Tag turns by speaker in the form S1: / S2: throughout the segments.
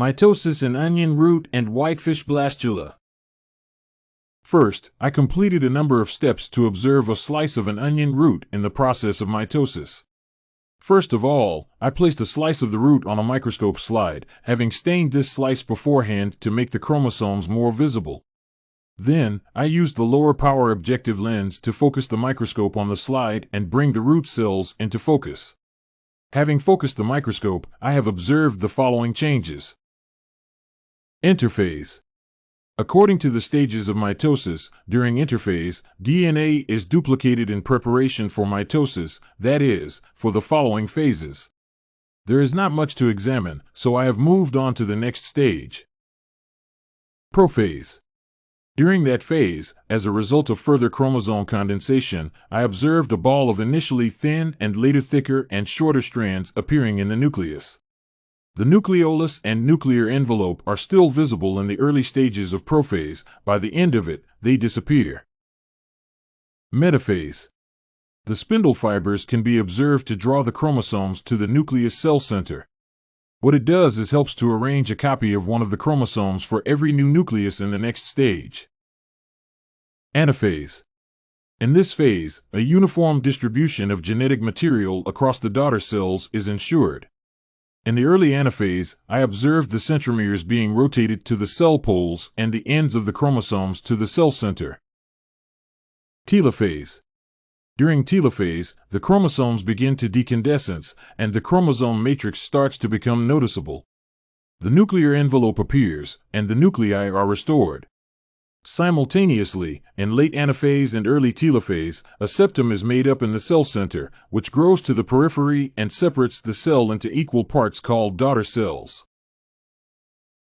S1: Mitosis in onion root and whitefish blastula. First, I completed a number of steps to observe a slice of an onion root in the process of mitosis. First of all, I placed a slice of the root on a microscope slide, having stained this slice beforehand to make the chromosomes more visible. Then, I used the lower power objective lens to focus the microscope on the slide and bring the root cells into focus. Having focused the microscope, I have observed the following changes. Interphase. According to the stages of mitosis, during interphase, DNA is duplicated in preparation for mitosis, that is, for the following phases. There is not much to examine, so I have moved on to the next stage. Prophase. During that phase, as a result of further chromosome condensation, I observed a ball of initially thin and later thicker and shorter strands appearing in the nucleus. The nucleolus and nuclear envelope are still visible in the early stages of prophase. By the end of it, they disappear. Metaphase. The spindle fibers can be observed to draw the chromosomes to the nucleus cell center. What it does is helps to arrange a copy of one of the chromosomes for every new nucleus in the next stage. Anaphase. In this phase, a uniform distribution of genetic material across the daughter cells is ensured. In the early anaphase, I observed the centromeres being rotated to the cell poles and the ends of the chromosomes to the cell center. Telophase. During telophase, the chromosomes begin to decandescence, and the chromosome matrix starts to become noticeable. The nuclear envelope appears, and the nuclei are restored. Simultaneously, in late anaphase and early telophase, a septum is made up in the cell center, which grows to the periphery and separates the cell into equal parts called daughter cells.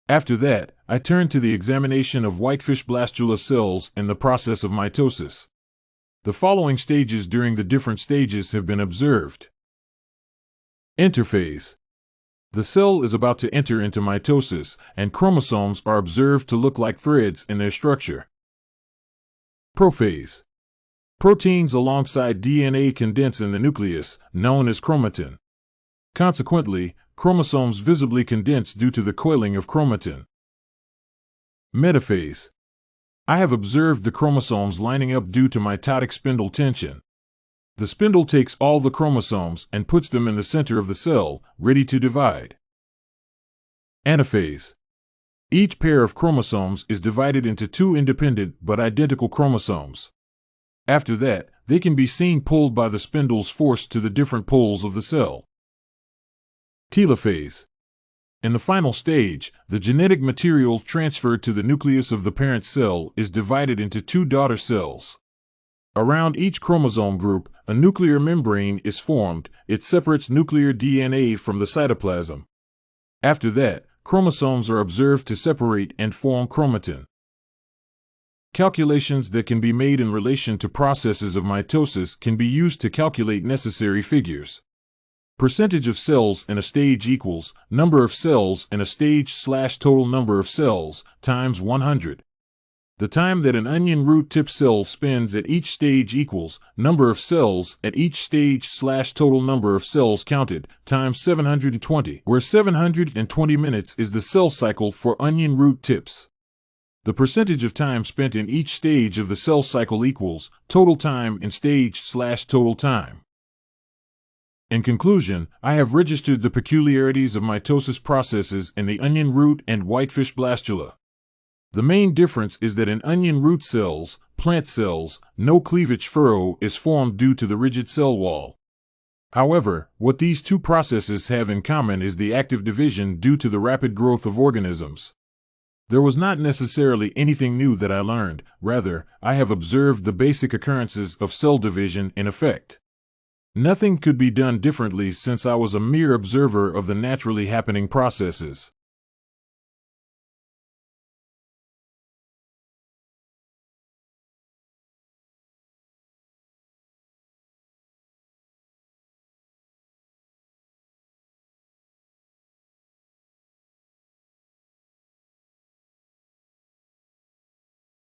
S1: After that, I turn to the examination of whitefish blastula cells in the process of mitosis. The following stages during the different stages have been observed. Interphase. The cell is about to enter into mitosis, and chromosomes are observed to look like threads in their structure. Prophase. Proteins alongside DNA condense in the nucleus, known as chromatin. Consequently, chromosomes visibly condense due to the coiling of chromatin. Metaphase. I have observed the chromosomes lining up due to mitotic spindle tension. The spindle takes all the chromosomes and puts them in the center of the cell, ready to divide. Anaphase. Each pair of chromosomes is divided into two independent but identical chromosomes. After that, they can be seen pulled by the spindles forced to the different poles of the cell. Telophase. In the final stage, the genetic material transferred to the nucleus of the parent cell is divided into two daughter cells. Around each chromosome group, a nuclear membrane is formed. It separates nuclear DNA from the cytoplasm. After that, chromosomes are observed to separate and form chromatin. Calculations that can be made in relation to processes of mitosis can be used to calculate necessary figures. Percentage of cells in a stage equals number of cells in a stage / total number of cells times 100. The time that an onion root tip cell spends at each stage equals number of cells at each stage / total number of cells counted times 720, where 720 minutes is the cell cycle for onion root tips. The percentage of time spent in each stage of the cell cycle equals total time in stage / total time. In conclusion, I have registered the peculiarities of mitosis processes in the onion root and whitefish blastula. The main difference is that in onion root cells, plant cells, no cleavage furrow is formed due to the rigid cell wall. However, what these two processes have in common is the active division due to the rapid growth of organisms. There was not necessarily anything new that I learned, rather, I have observed the basic occurrences of cell division in effect. Nothing could be done differently since I was a mere observer of the naturally happening processes.